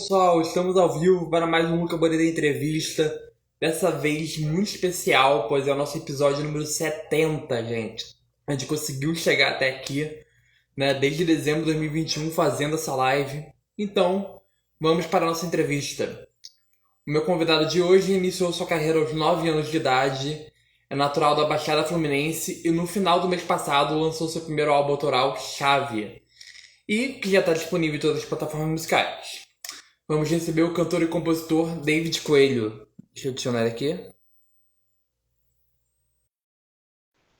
Pessoal, estamos ao vivo para mais um Luca Bonita Entrevista. Dessa vez muito especial, pois é o nosso episódio número 70, gente. A gente conseguiu chegar até aqui, né, desde dezembro de 2021 fazendo essa live. Então, vamos para a nossa entrevista. O meu convidado de hoje iniciou sua carreira aos 9 anos de idade, é natural da Baixada Fluminense e no final do mês passado lançou seu primeiro álbum autoral, Chave, e que já está disponível em todas as plataformas musicais. Vamos receber o cantor e compositor David Coelho. Deixa eu adicionar ele aqui.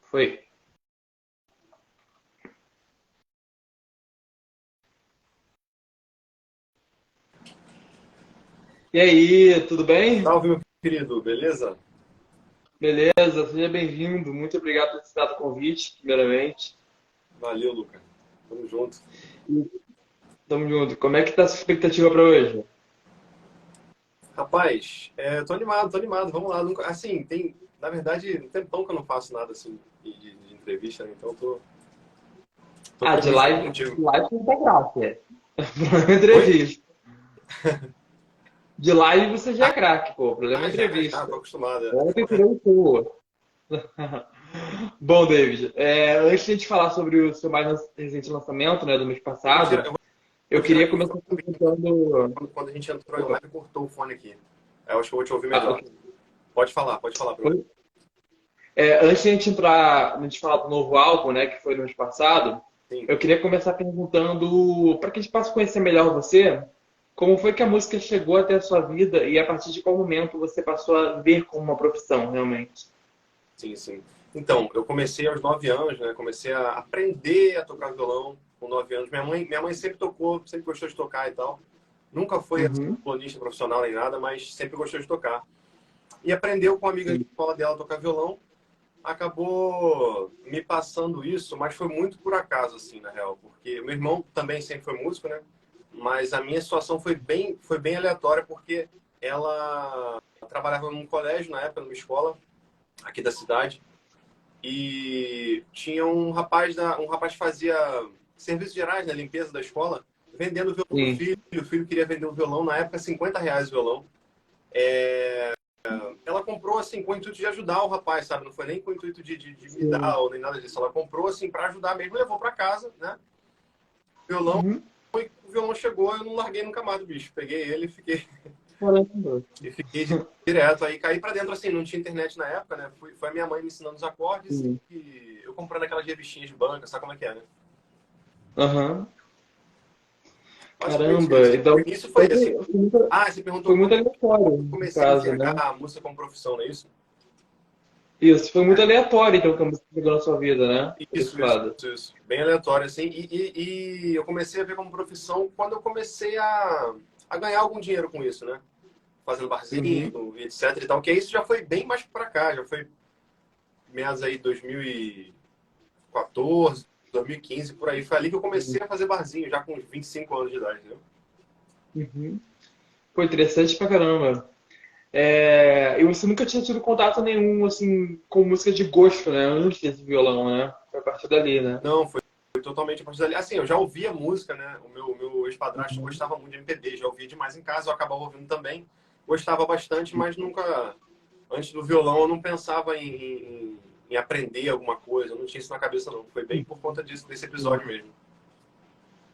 Foi. E aí, tudo bem? Salve, meu querido, beleza? Beleza, seja bem-vindo. Muito obrigado por ter aceitado o convite, primeiramente. Valeu, Luca. Tamo junto. E tamo junto. Como é que tá a sua expectativa para hoje? Rapaz, tô animado, tô animado. Vamos lá. Assim, na verdade, um tempão que eu não faço nada assim de entrevista, né? Então tô Ah, de feliz de estar aqui live, contigo. de live não tem graça. Problema é Oi? entrevista. De live você já é craque, pô. Problema é Já, entrevista. tô acostumado. Ontem tirou o seu. Bom, David, antes de a gente falar sobre o seu mais recente lançamento, né, do mês passado, Eu vou eu tirar queria aqui o começar fone, perguntando. quando a gente entrou em Opa, live, cortou o fone aqui. Eu acho que eu vou te ouvir ah, melhor. ok. Pode falar primeiro. Antes de a gente entrar, a gente falar do novo álbum, né, que foi no mês passado, Sim. eu queria começar perguntando, para que a gente possa conhecer melhor você, como foi que a música chegou até a sua vida e a partir de qual momento você passou a ver como uma profissão, realmente? Sim, sim. Então, eu comecei aos 9 anos, né? Comecei a aprender a tocar violão com 9 anos. Minha mãe sempre tocou, sempre gostou de tocar e tal. Nunca foi assim, Uhum, violonista profissional nem nada, mas sempre gostou de tocar. E aprendeu com amigas de sim. escola dela a tocar violão. Acabou me passando isso, mas foi muito por acaso, assim, na real. Porque meu irmão também sempre foi músico, né? Mas a minha situação foi bem aleatória, porque ela trabalhava num colégio na época, numa escola aqui da cidade. E tinha um rapaz que fazia serviços gerais, né, limpeza da escola, vendendo violão pro Sim. filho. O filho queria vender um violão, na época R$ 50 o violão. Ela comprou assim com o intuito de ajudar o rapaz, sabe? Não foi nem com o intuito de me dar Sim. ou nem nada disso. Ela comprou assim para ajudar mesmo, levou para casa, né? Violão, Uhum. e o violão chegou, eu não larguei nunca mais do bicho. Peguei ele Caramba. e fiquei direto. Aí caí para dentro assim, não tinha internet na época, né? Foi a minha mãe me ensinando os acordes Sim. e eu comprando aquelas revistinhas de banca, sabe como é que é, né? Aham. Basicamente Caramba. isso. O Então, início foi então assim. foi Você perguntou muito quando aleatório, eu no comecei a caso, enxergar né? a música como profissão, não é isso? Isso, foi muito aleatório, então, que a música chegou na sua vida, né? Por esse Isso, isso, lado. isso. Bem aleatório, assim. E eu comecei a ver como profissão quando eu comecei a ganhar algum dinheiro com isso, né? Fazendo Uhum. barzinho, etc e tal. Que isso já foi bem mais pra cá, já foi meados aí 2014, 2015, por aí. Foi ali que eu comecei a fazer barzinho, já com uns 25 anos de idade, entendeu? Uhum. Foi interessante pra caramba. E você nunca tinha tido contato nenhum, assim, com música de gosto, né? Antes desse violão, né? Foi a partir dali, né? Não, foi totalmente a partir dali. Assim, eu já ouvia música, né? O meu ex-padrasto Uhum. gostava muito de MPB, já ouvia demais em casa, eu acabava ouvindo também. Gostava bastante, mas nunca, antes do violão, eu não pensava em aprender alguma coisa, eu não tinha isso na cabeça, não. Foi bem por conta disso, desse episódio mesmo.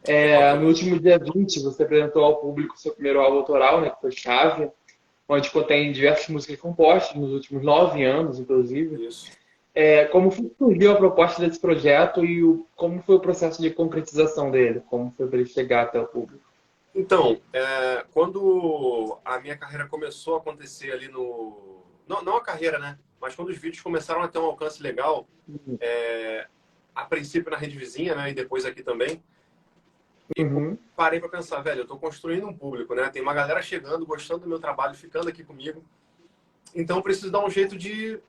Que No aconteceu. último dia 20, você apresentou ao público seu primeiro álbum autoral, né? Que foi Chave, onde contém diversas músicas compostas nos últimos 9 anos, inclusive. Isso. Como foi que surgiu a proposta desse projeto e como foi o processo de concretização dele? Como foi para ele chegar até o público? Então, quando a minha carreira começou a acontecer ali no. Não, não a carreira, né? Mas quando os vídeos começaram a ter um alcance legal, a princípio na rede vizinha, né? E depois aqui também, eu Uhum. parei para pensar, velho, eu estou construindo um público, né? Tem uma galera chegando, gostando do meu trabalho, ficando aqui comigo. Então, eu preciso dar um jeito de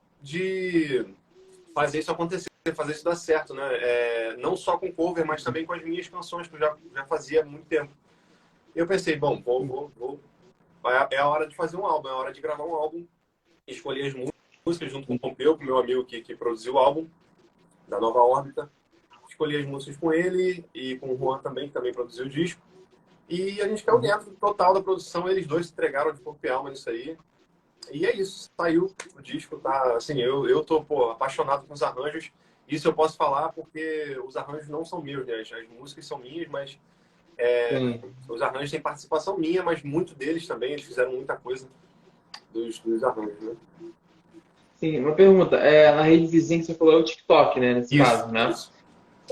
fazer isso acontecer, fazer isso dar certo, né? Não só com cover, mas também com as minhas canções, que eu já fazia há muito tempo. E eu pensei, bom, vou. É a hora de fazer um álbum, é a hora de gravar um álbum. Escolhi as músicas junto com o Pompeu, com meu amigo que produziu o álbum, da Nova Órbita. Escolhi as músicas com ele e com o Juan também, que também produziu o disco. E a gente caiu dentro total da produção, eles dois se entregaram de corpo e alma nisso aí. E é isso, saiu o disco, tá? Assim, eu tô, pô, apaixonado com os arranjos. Isso eu posso falar porque os arranjos não são meus, né? As músicas são minhas, mas Sim. os arranjos têm participação minha, mas muito deles também, eles fizeram muita coisa dos arranjos, né? Sim, uma pergunta. Na rede vizinha que você falou é o TikTok, né? Nesse Isso, caso, né? isso.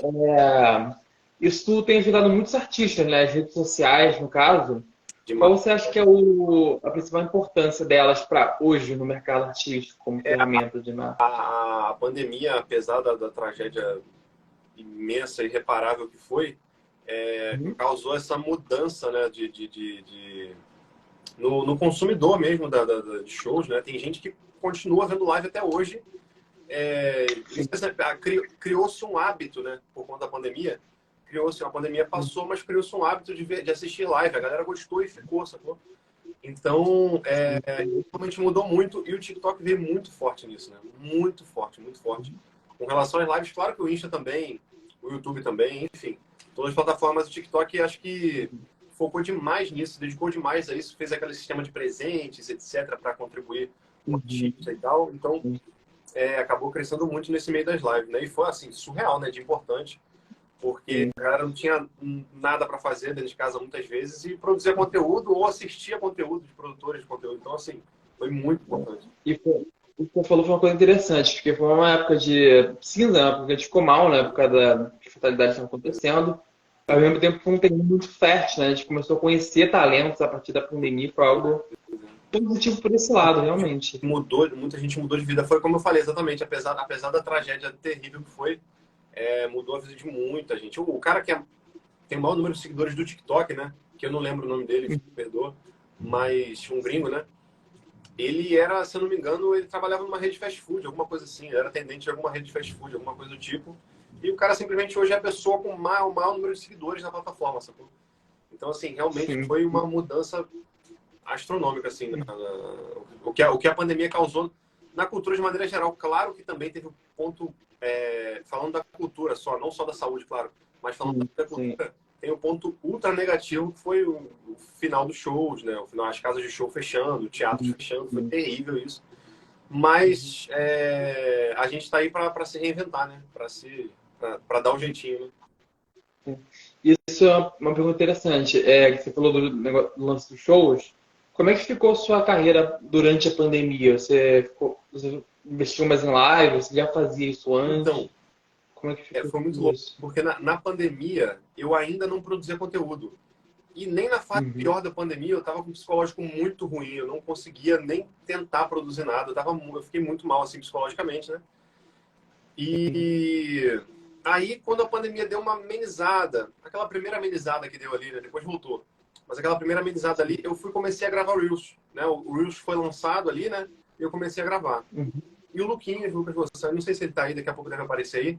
É, isso tem ajudado muitos artistas, né? As redes sociais, no caso. Qual Demais. você acha que é a principal importância delas para hoje no mercado artístico como ferramenta de marketing? A pandemia, apesar da tragédia imensa e irreparável que foi, Uhum. causou essa mudança, né, no consumidor mesmo de shows, né? Tem gente que continua vendo live até hoje. Sim. Criou-se um hábito, né, por conta da pandemia. Criou-se, a pandemia passou, mas criou-se um hábito de assistir live. A galera gostou e ficou, sacou? Então, realmente mudou muito e o TikTok veio muito forte nisso, né? Muito forte, muito forte. Com relação às lives, claro que o Insta também, o YouTube também, enfim, todas as plataformas do TikTok acho que focou demais nisso, dedicou demais a isso, fez aquele sistema de presentes, etc, para contribuir com o artista e Uhum. tal. Então, acabou crescendo muito nesse meio das lives, né? E foi assim, surreal, né, de importante porque Sim. a galera não tinha nada para fazer dentro de casa muitas vezes e produzia conteúdo ou assistia conteúdo de produtores de conteúdo. Então, assim, foi muito importante. O que você falou foi uma coisa interessante, porque foi uma época de cinza, né? Porque a gente ficou mal na época das fatalidades que estavam acontecendo. Ao mesmo tempo, foi um terreno muito fértil, né? A gente começou a conhecer talentos a partir da pandemia, foi algo positivo por esse lado, realmente. Mudou, muita gente mudou de vida. Foi como eu falei, exatamente. Apesar da tragédia terrível que foi, mudou a vida de muita gente. O cara que tem o maior número de seguidores do TikTok, né? Que eu não lembro o nome dele, me perdoa, mas um gringo, né? Ele era, se eu não me engano, ele trabalhava numa rede de fast food, alguma coisa assim. Ele era atendente de alguma rede de fast food, alguma coisa do tipo. E o cara simplesmente hoje é a pessoa com o maior número de seguidores na plataforma, sacou? Então, assim, realmente Sim. foi uma mudança astronômica, assim, o que a pandemia causou na cultura de maneira geral. Claro que também teve um ponto, falando da cultura só, não só da saúde, claro, mas falando da Sim. cultura, tem um ponto ultra negativo que foi o final dos shows, né? O final, as casas de show fechando, teatros fechando, foi Sim. terrível isso. Mas a gente está aí para se reinventar, né? Para dar um jeitinho, né? Isso é uma pergunta interessante. Que você falou do lance dos shows. Como é que ficou sua carreira durante a pandemia? Você investiu mais em live? Você já fazia isso antes? Então, Como é que ficou foi muito tudo louco, isso? porque na pandemia eu ainda não produzia conteúdo. E nem na fase Uhum. pior da pandemia eu estava com um psicológico muito ruim. Eu não conseguia nem tentar produzir nada. Eu fiquei muito mal assim psicologicamente, né? E aí quando a pandemia deu uma amenizada, aquela primeira amenizada que deu ali, né? Depois voltou. Mas aquela primeira amenizada ali, comecei a gravar Reels, né? O Reels foi lançado ali, né? E eu comecei a gravar. Uhum. E o Luquinhas, Lucas Louçã, não sei se ele tá aí, daqui a pouco deve aparecer aí.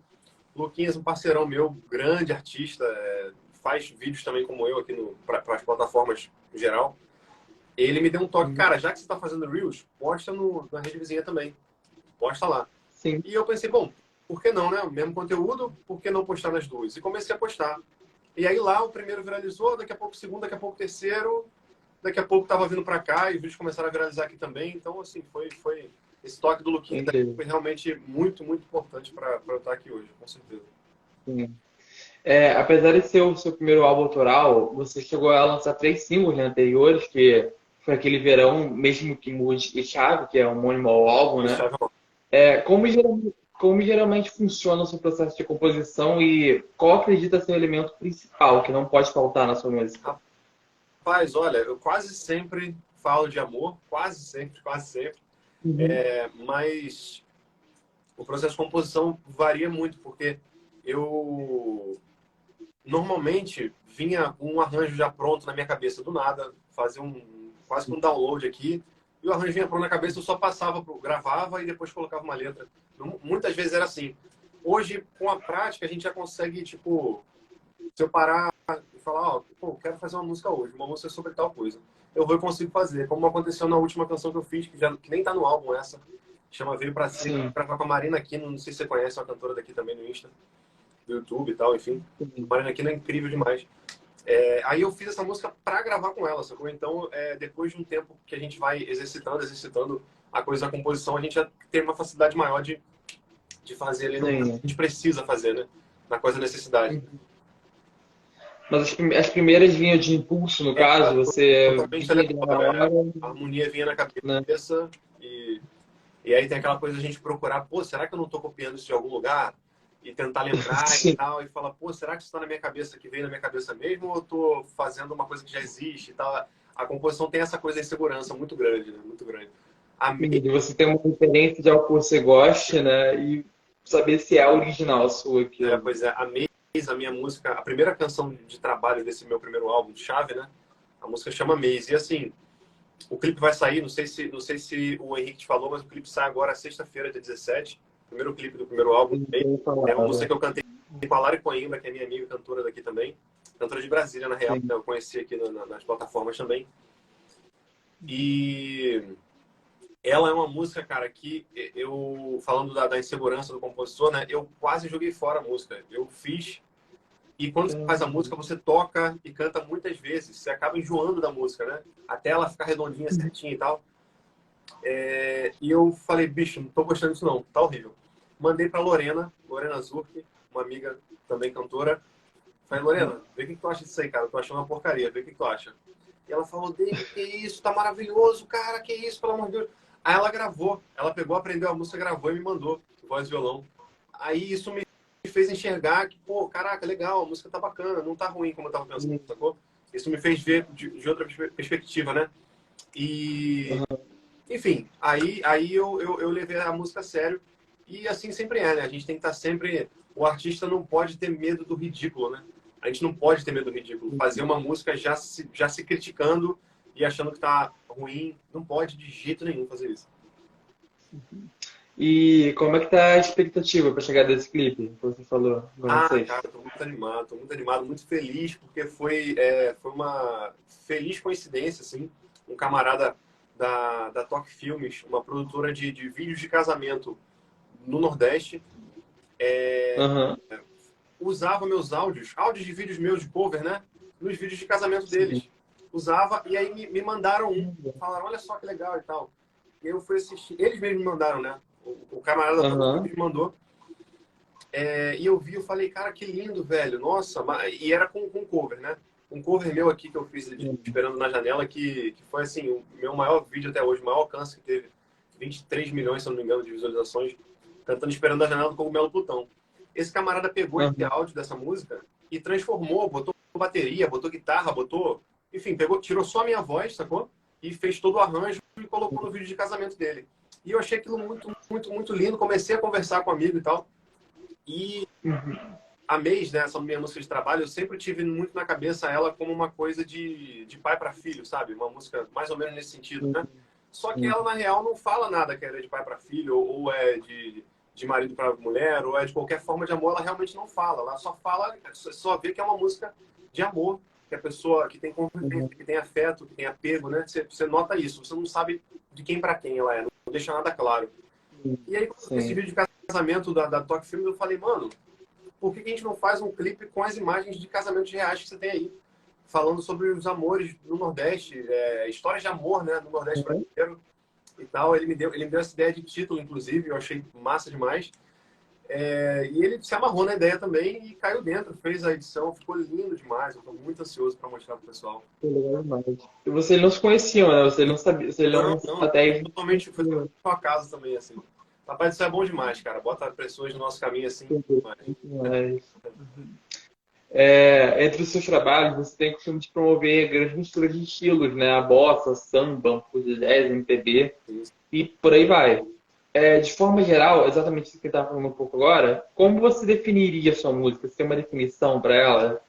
Luquinhas, um parceirão meu, grande artista, faz vídeos também como eu aqui para as plataformas em geral. Ele me deu um toque, Uhum. cara, já que você está fazendo Reels, posta na rede vizinha também. Posta lá. Sim, E eu pensei, bom, por que não, né? O mesmo conteúdo, por que não postar nas duas? E comecei a postar. E aí lá o primeiro viralizou, daqui a pouco o segundo, daqui a pouco o terceiro, daqui a pouco tava vindo para cá e os vídeos começaram a viralizar aqui também. Então, assim, foi esse toque do foi Luquinha incrível. foi realmente muito, muito importante para eu estar aqui hoje, com certeza. Sim. Apesar de ser o seu primeiro álbum autoral, você chegou a lançar 3 singles, né, anteriores, que foi aquele verão, mesmo que mude e chave, que é homônimo ao álbum, Esse né? chave Como geralmente funciona o seu processo de composição e qual acredita ser o elemento principal que não pode faltar na sua música? Rapaz, olha, eu quase sempre falo de amor, quase sempre, quase sempre. Uhum. Mas o processo de composição varia muito, porque eu normalmente vinha um arranjo já pronto na minha cabeça do nada, fazia quase que um download aqui, e o arranjo vinha pronto na cabeça, eu só passava, gravava e depois colocava uma letra. Muitas vezes era assim. Hoje, com a prática, a gente já consegue, tipo, se eu parar e falar, ó, pô, quero fazer uma música hoje, uma música sobre tal coisa. Eu vou e consigo fazer, como aconteceu na última canção que eu fiz, que nem tá no álbum essa, chama Veio Pra Ser, Sim. gravar com a Marina Aquino, não sei se você conhece, é uma cantora daqui também no Insta, do YouTube e tal, enfim. A Marina Aquino é incrível demais. Aí eu fiz essa música pra gravar com ela, sacou? Então, depois de um tempo que a gente vai exercitando a coisa da composição, a gente já tem uma facilidade maior de fazer ali no que a Sim. gente precisa fazer, né? Na coisa da necessidade. Mas as primeiras vinham de impulso, no caso, você Totalmente vinha na aleatório, hora, a harmonia vinha na né? cabeça e aí tem aquela coisa de a gente procurar, pô, será que eu não tô copiando isso de algum lugar? E tentar lembrar e Sim. tal, e falar, pô, será que isso tá na minha cabeça, que veio na minha cabeça mesmo, ou eu tô fazendo uma coisa que já existe e tal? A composição tem essa coisa de segurança muito grande, né? Muito grande. A De você ter uma referência de algo que você goste, né? E saber se é original sua aquilo. Pois é, a Maze, a minha música, a primeira canção de trabalho desse meu primeiro álbum, Chave, né? A música chama Maze. E assim, o clipe vai sair, não sei se o Henrique te falou, mas o clipe sai agora sexta-feira, dia 17. Primeiro clipe do primeiro álbum. É uma música que eu cantei com a Lari Coimbra, que é minha amiga cantora daqui também. Cantora de Brasília, na real, Sim. eu conheci aqui nas plataformas também. E ela é uma música, cara, que eu, falando da insegurança do compositor, né? Eu quase joguei fora a música. Eu fiz. E quando você faz a música, você toca e canta muitas vezes. Você acaba enjoando da música, né? Até ela ficar redondinha, certinha e tal. E eu falei, bicho, não tô gostando disso não, tá horrível. Mandei pra Lorena Zurk, uma amiga também cantora. Falei, Lorena, vê o que tu acha disso aí, cara. Eu tô achando uma porcaria, vê o que tu acha. E ela falou, David, que isso, tá maravilhoso, cara, que isso, pelo amor de Deus. Aí ela gravou, ela pegou, aprendeu a música, gravou e me mandou, voz e violão. Aí isso me fez enxergar que, pô, caraca, legal, a música tá bacana, não tá ruim como eu tava pensando, sacou? Isso me fez ver de outra perspectiva, né? E, enfim, aí eu levei a música a sério e assim sempre é, né? A gente tem que estar sempre. O artista não pode ter medo do ridículo, né? A gente não pode ter medo do ridículo. Fazer uma música já se criticando e achando que tá ruim, não pode de jeito nenhum fazer isso. E como é que tá a expectativa para chegar desse clipe que você falou agora na Ah, cara, sexta? tô muito animado, muito feliz, porque foi uma feliz coincidência, assim. Um camarada da Toque Filmes, uma produtora de vídeos de casamento no Nordeste, Aham, usava meus áudios de vídeos meus de cover, né? Nos vídeos de casamento sim. deles. Usava, e aí me mandaram um. Falaram, olha só que legal e tal. E eu fui assistir. Eles mesmos me mandaram, né? O camarada da Toque Aham, Filmes me mandou. E eu vi, eu falei, cara, que lindo, velho. Nossa, e era com cover, né? Um cover meu aqui que eu fiz de Esperando na Janela, que foi assim, o meu maior vídeo até hoje, o maior alcance que teve. 23 milhões, se eu não me engano, de visualizações, cantando Esperando na Janela do Cogumelo Plutão. Esse camarada pegou esse aham, áudio dessa música e transformou, botou bateria, botou guitarra, botou. Enfim, pegou, tirou só a minha voz, sacou? E fez todo o arranjo e colocou no vídeo de casamento dele. E eu achei aquilo muito, muito, muito lindo. Comecei a conversar com um amigo e tal. E a Maze, né, essa minha música de trabalho, eu sempre tive muito na cabeça ela como uma coisa de pai para filho, sabe? Uma música mais ou menos nesse sentido, né? Só que sim. ela, na real, não fala nada que ela é de pai para filho, ou é de marido para mulher, ou é de qualquer forma de amor, ela realmente não fala. Ela só fala, só vê que é uma música de amor, que a pessoa que tem convivência, Uhum, que tem afeto, que tem apego, né? Você nota isso, você não sabe de quem para quem ela é, não deixa nada claro. E aí, quando eu vi esse sim. vídeo de casamento da Toque Filmes, eu falei, mano, por que a gente não faz um clipe com as imagens de casamentos reais que você tem aí? Falando sobre os amores no Nordeste, histórias de amor, né, no Nordeste Uhum. brasileiro e tal. Ele me deu essa ideia de título, inclusive, eu achei massa demais. E ele se amarrou na ideia também e caiu dentro, fez a edição, ficou lindo demais. Eu estou muito ansioso para mostrar pro pessoal. Foi legal demais. E vocês não se conheciam, né? Você não sabia, você Não, não não, até foi totalmente um acaso também, assim. Papai do Céu é bom demais, cara. Bota pessoas no nosso caminho assim. Demais. mas, entre os seus trabalhos, você tem o costume de promover grandes misturas de estilos, né? A bossa, samba, um pouco de jazz, MPB e por aí vai. De forma geral, exatamente isso que você estava falando um pouco agora, como você definiria a sua música? Você tem uma definição para ela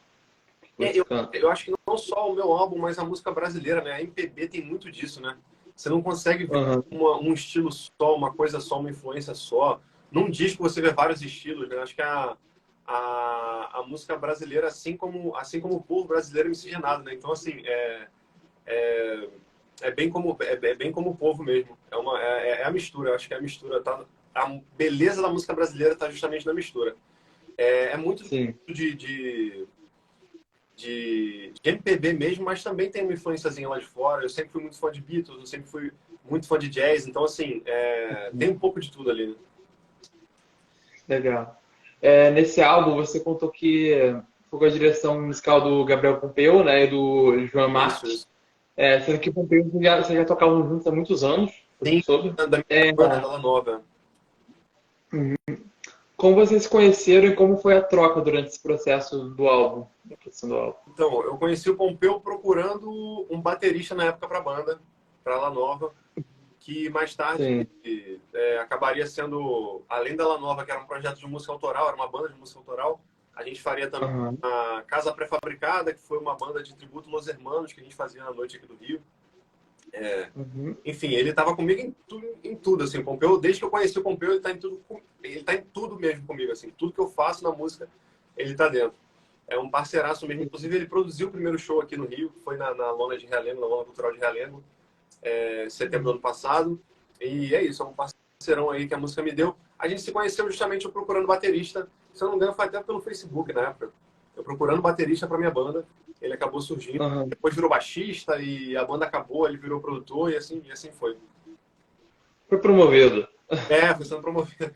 que você Eu, canta? eu acho que não só o meu álbum, mas a música brasileira, né? A MPB tem muito disso, né? Você não consegue ver Aham, um estilo só, uma coisa só, uma influência só. Num disco você vê vários estilos, né? Acho que a música brasileira, assim como o povo brasileiro é miscigenado, né? Então, assim, é, é bem como o povo mesmo. É a mistura, eu acho que é a mistura. A beleza da música brasileira está justamente na mistura. É muito sim. de de MPB mesmo, mas também tem uma influenciazinha lá de fora. Eu sempre fui muito fã de Beatles, eu sempre fui muito fã de jazz, então assim, tem um pouco de tudo ali, né? Legal. Nesse álbum você contou que foi com a direção musical do Gabriel Pompeu, né, e do João Isso, Marques. isso. Sendo que Pompeu vocês já tocavam juntos há muitos anos, pelo que Tem soube. da minha É, banda, dela nova. como vocês se conheceram e como foi a troca durante esse processo do álbum, da produção do álbum? Então, eu conheci o Pompeu procurando um baterista na época para a banda, para La Nova, que mais tarde Sim. acabaria sendo, além da La Nova, que era um projeto de música autoral, era uma banda de música autoral, a gente faria também Aham. a Casa Pré-Fabricada, que foi uma banda de tributo Los Hermanos que a gente fazia na noite aqui do Rio. Uhum. Enfim, ele estava comigo em tudo, assim, o Pompeu, desde que eu conheci o Pompeu, ele está em tudo, ele tá em tudo mesmo comigo, assim, tudo que eu faço na música, ele está dentro. É um parceiraço mesmo, inclusive ele produziu o primeiro show aqui no Rio, que foi na Lona de Realengo, na Lona Cultural de Realengo, em setembro do ano passado, e é isso, é um parceirão aí que a música me deu. A gente se conheceu justamente eu procurando baterista, se eu não me engano foi até pelo Facebook na época, eu procurando baterista para minha banda, ele acabou surgindo, Aham. depois virou baixista e a banda acabou, ele virou produtor e assim foi. Foi promovido. Foi sendo promovido.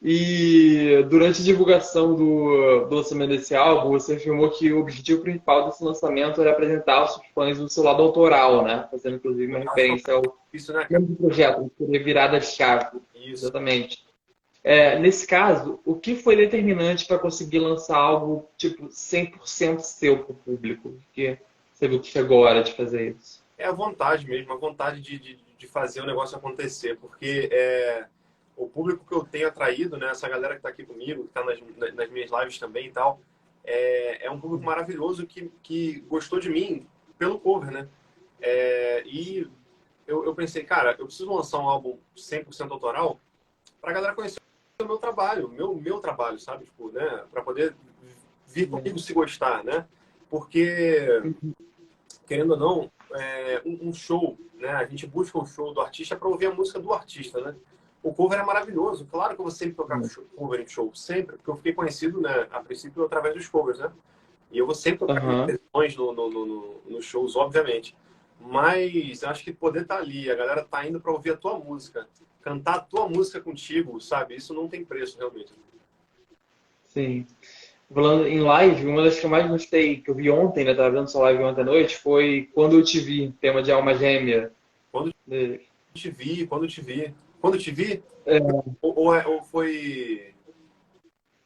E durante a divulgação do lançamento desse álbum, você afirmou que o objetivo principal desse lançamento era apresentar aos fãs o seu lado autoral, né? Fazendo inclusive uma referência ao Isso, né, cara? nome do projeto, que seria Virada de Chave. Isso. Exatamente. Nesse caso, o que foi determinante para conseguir lançar algo tipo 100% seu para o público? Porque você viu que chegou a hora de fazer isso. É a vontade mesmo, a vontade de fazer o negócio acontecer, porque o público que eu tenho atraído, né, essa galera que está aqui comigo, que está nas minhas lives também e tal, é um público maravilhoso que gostou de mim pelo cover, né? E eu pensei, cara, eu preciso lançar um álbum 100% autoral para a galera conhecer o meu trabalho, meu trabalho, sabe? Tipo, né, para poder vir comigo se gostar, né? Porque querendo ou não, um show, né? A gente busca o show do artista para ouvir a música do artista, né? O cover é maravilhoso. Claro que eu vou sempre tocar cover em show, sempre, porque eu fiquei conhecido, né, a princípio através dos covers, né? E eu vou sempre tocar minhas Aham. versões nos shows, obviamente. Mas eu acho que poder estar ali, a galera tá indo para ouvir a tua música, cantar a tua música contigo, sabe? Isso não tem preço, realmente. Sim. Falando em live, uma das que eu mais gostei, que eu vi ontem, né? Tava vendo sua live ontem à noite, foi Quando Eu Te Vi, tema de Alma Gêmea. Quando dele. te vi, quando te vi. Quando te vi, É, ou foi.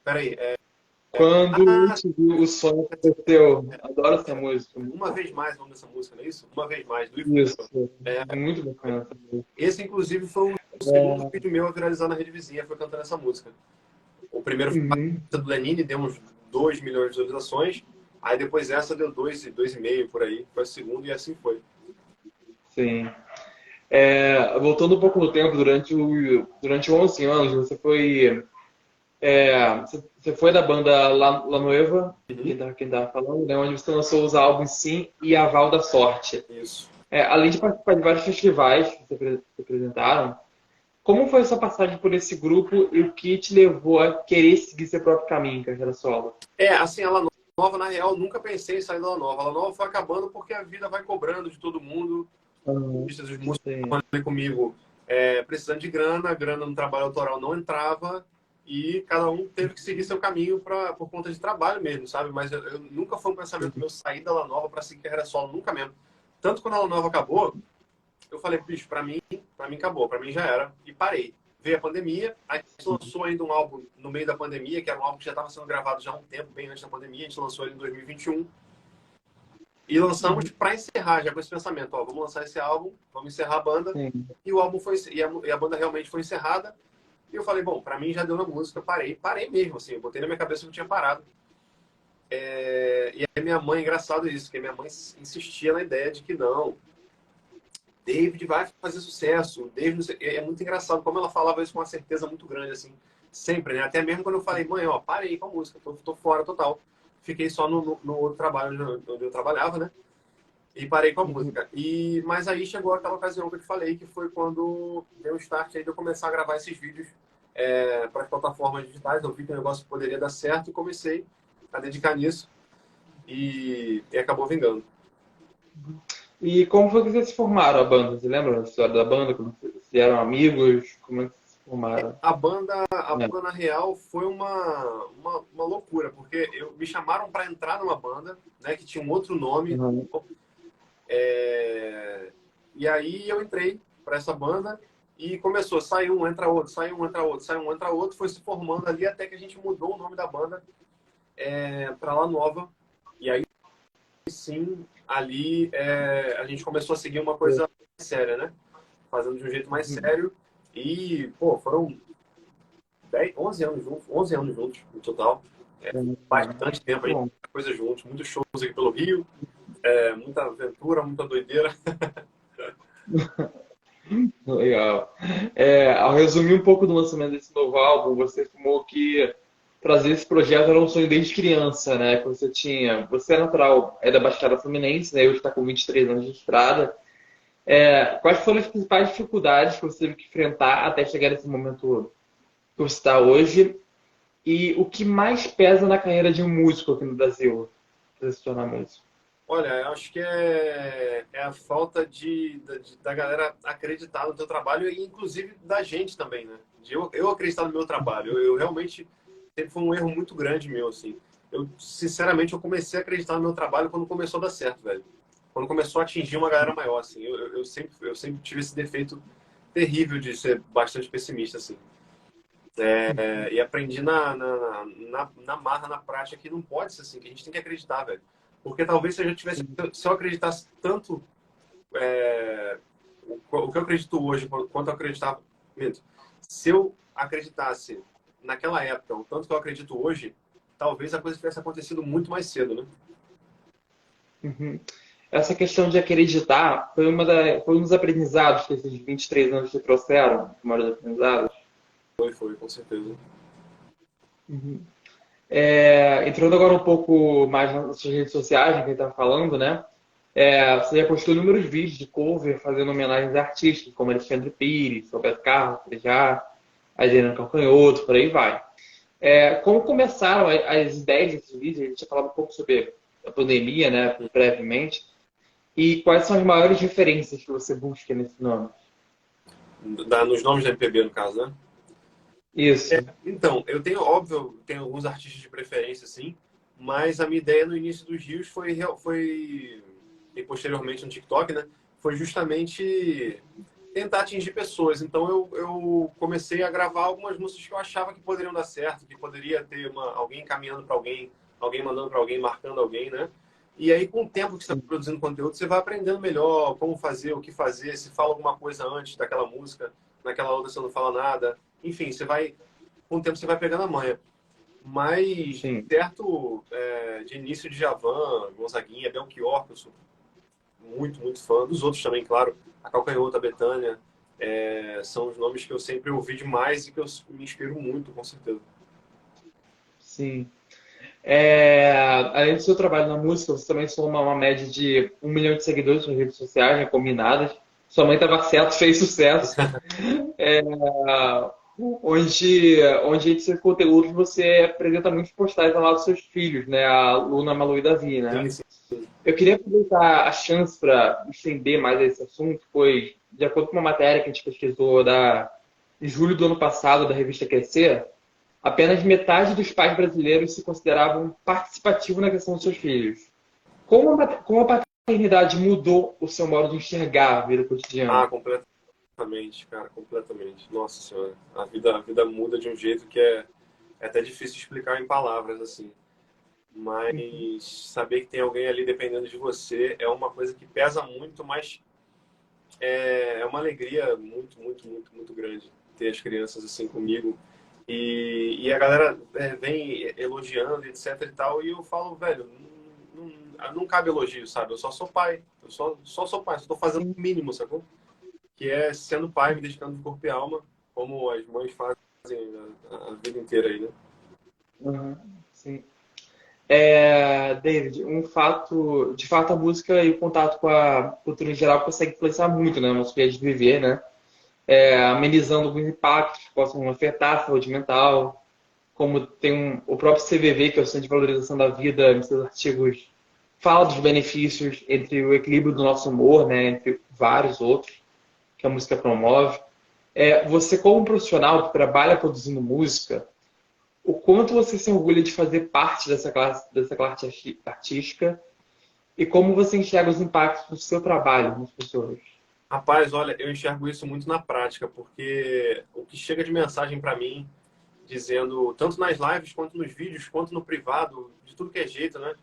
Peraí. Quando Eu Ah, Te Vi, o sonho aconteceu. Adoro essa música. Muito uma bom. vez mais, o nome dessa música, não é isso? Uma vez mais, do Ivo. Isso. É, Muito bacana essa música. esse, inclusive, foi o segundo vídeo meu a viralizar na rede vizinha, foi cantando essa música. O primeiro foi Uhum. a do Lenine, deu uns 2 milhões de visualizações. Aí depois essa deu 2,5 por aí. Foi a segunda e assim foi. Sim. Voltando um pouco no tempo, durante 11 anos, você foi da banda La Nueva, Uhum. quem tava falando, né, onde você lançou os álbuns Sim e Aval da Sorte. Isso. Além de participar de vários festivais que se apresentaram, como foi a sua passagem por esse grupo e o que te levou a querer seguir seu próprio caminho em carreira solo? Assim, ela nova, na real, nunca pensei em sair da nova. Ela nova foi acabando porque a vida vai cobrando de todo mundo. Uhum. Os músicos Sim. ali comigo precisando de grana, a grana no trabalho autoral não entrava e cada um teve que seguir seu caminho por conta de trabalho mesmo, sabe? Mas eu nunca foi um pensamento meu sair da La Nova para seguir carreira solo, nunca mesmo. Tanto quando a La Nova acabou, eu falei, bicho, para mim acabou, para mim já era e parei. Veio a pandemia, a gente lançou ainda um álbum no meio da pandemia, que era um álbum que já estava sendo gravado já há um tempo, bem antes da pandemia, a gente lançou ele em 2021. E lançamos para encerrar, já com esse pensamento, ó, vamos lançar esse álbum, vamos encerrar a banda. Sim. E o álbum foi e a banda realmente foi encerrada. E eu falei, bom, para mim já deu na música, parei mesmo, assim, eu botei na minha cabeça que eu tinha parado. E a minha mãe, engraçado isso, que a minha mãe insistia na ideia de que não, David vai fazer sucesso, David, é muito engraçado como ela falava isso com uma certeza muito grande, assim, sempre, né? Até mesmo quando eu falei, mãe, ó, parei com a música, tô fora total. Fiquei só no outro trabalho onde eu trabalhava, né? E parei com a Uhum. música. Mas aí chegou aquela ocasião que eu te falei, que foi quando deu um start aí de eu começar a gravar esses vídeos para as plataformas digitais. Eu vi que o negócio poderia dar certo e comecei a dedicar nisso e acabou vingando. E como foi que vocês se formaram a banda? Você lembra da história da banda? Como vocês eram amigos? Como é que vocês se formaram? A É. banda na real foi uma loucura, porque me chamaram para entrar numa banda, né, que tinha um outro nome. Uhum. É, e aí eu entrei para essa banda e começou, sai um, entra outro, sai um, entra outro, sai um, entra outro, foi se formando ali até que a gente mudou o nome da banda para La Nova. E aí sim, ali a gente começou a seguir uma coisa mais séria, né? Fazendo de um jeito mais sério. E, pô, foram 11 anos juntos, 11 anos juntos no total. Bastante tempo, a gente Bom, fez coisa juntos, muitos shows aqui pelo Rio, muita aventura, muita doideira. legal. Ao resumir um pouco do lançamento desse novo álbum, você afirmou que trazer esse projeto era um sonho desde criança, né? Que você tinha. Você é natural, é da Baixada Fluminense, né? Hoje está com 23 anos de estrada. Quais foram as principais dificuldades que você teve que enfrentar até chegar nesse momento que você está hoje? E o que mais pesa na carreira de um músico aqui no Brasil, para se tornar músico? Olha, eu acho que é a falta da galera acreditar no teu trabalho e inclusive da gente também, né? De eu acreditar no meu trabalho. Eu realmente sempre foi um erro muito grande meu, assim. Sinceramente, eu comecei a acreditar no meu trabalho quando começou a dar certo, velho. Quando começou a atingir uma galera maior, assim. Eu sempre tive esse defeito terrível de ser bastante pessimista, assim. E aprendi na marra, na prática, que não pode ser assim, que a gente tem que acreditar, velho. Porque talvez se eu acreditasse tanto o que eu acredito hoje, quanto eu acreditava, minto, se eu acreditasse naquela época, o tanto que eu acredito hoje, talvez a coisa tivesse acontecido muito mais cedo, né? Uhum. Essa questão de acreditar foi um dos aprendizados que esses 23 anos te trouxeram, uma dos aprendizados. Foi, com certeza. Uhum. Entrando agora um pouco mais nas suas redes sociais, que a gente está falando, né? Você já postou inúmeros vídeos de cover fazendo homenagens a artistas, como Alexandre Pires, Roberto Carlos, Frejá, Adriano Calcanhoto, por aí vai. Como começaram as ideias desses vídeos? A gente já falado um pouco sobre a pandemia, né, brevemente. E quais são as maiores referências que você busca nesse nome? Nos nomes da MPB, no caso, né? Isso. Então, eu tenho, óbvio, eu tenho alguns artistas de preferência, sim, mas a minha ideia no início dos Rios e posteriormente no TikTok, né, foi justamente tentar atingir pessoas. Então, eu comecei a gravar algumas músicas que eu achava que poderiam dar certo, que poderia ter alguém encaminhando para alguém, alguém mandando para alguém, marcando alguém, né? E aí, com o tempo que você está produzindo conteúdo, você vai aprendendo melhor como fazer, o que fazer, se fala alguma coisa antes daquela música, naquela outra você não fala nada. Enfim, com o tempo você vai pegando a manha. Mas, Sim. certo, de início de Djavan, Gonzaguinha, Belchior, que eu sou muito, muito fã. Dos outros também, claro. A Calcanhoto, a Bethânia, são os nomes que eu sempre ouvi demais e que eu me inspiro muito, com certeza. Sim. Além do seu trabalho na música, você também soma uma média de 1 milhão de seguidores nas redes sociais, né, combinadas. Sua mãe estava certo, fez sucesso. É, onde entre seus conteúdos você apresenta muitos postais ao lado dos seus filhos, né? A Luna, Malu e Davi, né? Sim, sim. Eu queria aproveitar a chance para estender mais esse assunto, pois, de acordo com uma matéria que a gente pesquisou de julho do ano passado, da revista Crescer, apenas metade dos pais brasileiros se consideravam participativos na questão dos seus filhos. Como a paternidade mudou o seu modo de enxergar a vida cotidiana? Ah, completamente, cara, completamente. Nossa Senhora, a vida muda de um jeito que é até difícil explicar em palavras, assim. Mas saber que tem alguém ali dependendo de você é uma coisa que pesa muito, mas é uma alegria muito, muito, muito, muito grande ter as crianças assim comigo. E a galera vem elogiando, etc e tal, e eu falo, velho, não cabe elogio, sabe? Eu só sou pai, eu só sou pai, só tô fazendo o mínimo, sacou? Que é sendo pai, me dedicando de corpo e alma, como as mães fazem a vida inteira aí, né? Uhum, sim. David, de fato, a música e o contato com a cultura em geral consegue influenciar muito, né, no nosso jeito de viver, né? Amenizando alguns impactos que possam afetar a saúde mental. como tem o próprio CVV, que é o Centro de Valorização da Vida, em seus artigos, fala dos benefícios entre o equilíbrio do nosso humor, né, entre vários outros, que a música promove. Você, como profissional que trabalha produzindo música, o quanto você se orgulha de fazer parte dessa classe artística e como você enxerga os impactos do seu trabalho nas pessoas? Rapaz, olha, eu enxergo isso muito na prática, porque o que chega de mensagem para mim, dizendo, tanto nas lives, quanto nos vídeos, quanto no privado, de tudo que é jeito, né?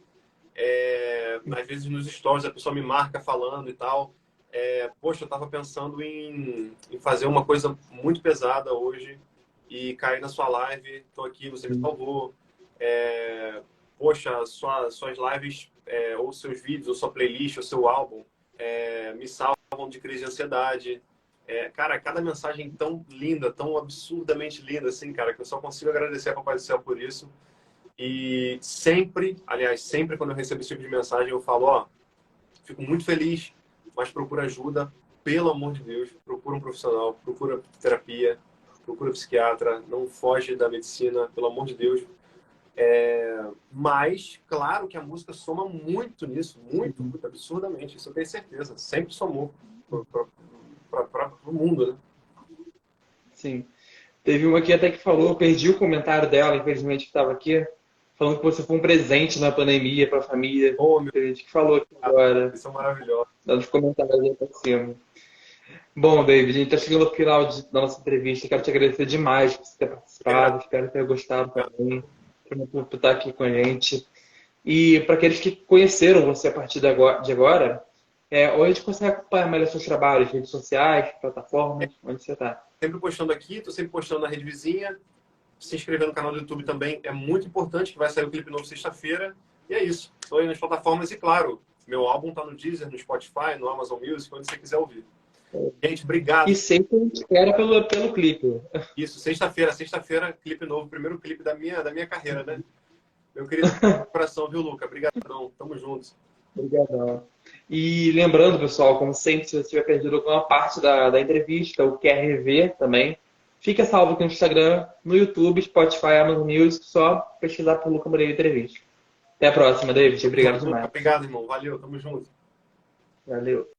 Às vezes nos stories a pessoa me marca falando e tal. Poxa, eu tava pensando em fazer uma coisa muito pesada hoje e cair na sua live, tô aqui, você me salvou. Poxa, suas lives, ou seus vídeos, ou sua playlist, ou seu álbum, me salvam de crise de ansiedade. Cara, cada mensagem tão linda, tão absurdamente linda, assim, cara, que eu só consigo agradecer a Papai do Céu por isso. E sempre, aliás, sempre quando eu recebo esse tipo de mensagem, eu falo, ó, fico muito feliz, mas procura ajuda, pelo amor de Deus, procura um profissional, procura terapia, procura psiquiatra, não foge da medicina, pelo amor de Deus. Mas, claro que a música soma muito nisso, muito, muito absurdamente, isso eu tenho certeza, sempre somou para o mundo, né? Sim. Teve uma aqui até que falou, eu perdi o comentário dela, infelizmente, que estava aqui, falando que você foi um presente na pandemia para a família. Oh, meu Tem gente que falou aqui agora, Deus, são maravilhosos. dando os comentários aí para cima. Bom, David, a gente está chegando ao final da nossa entrevista. Quero te agradecer demais por você ter participado. Espero ter gostado também, por estar aqui com a gente. E para aqueles que conheceram você a partir de agora, onde a gente consegue acompanhar melhor seus trabalhos, redes sociais, plataformas, onde você está? Sempre postando aqui, estou sempre postando na rede vizinha. Se inscrever no canal do YouTube também é muito importante, que vai sair o clipe novo sexta-feira. E é isso. Estou aí nas plataformas e, claro, meu álbum está no Deezer, no Spotify, no Amazon Music, onde você quiser ouvir. Gente, obrigado. E sempre a gente espera pelo clipe. Isso, sexta-feira, clipe novo, primeiro clipe da minha carreira, né? Meu querido coração, viu, Luca? Obrigadão, tamo juntos. Obrigadão. E lembrando, pessoal, como sempre, se você tiver perdido alguma parte da entrevista, ou quer rever também, fica salvo aqui no Instagram, no YouTube, Spotify, Amazon Music, só pesquisar por Luca Moreira Entrevista. Até a próxima, David. Obrigado demais. Obrigado, irmão. Valeu, tamo junto. Valeu.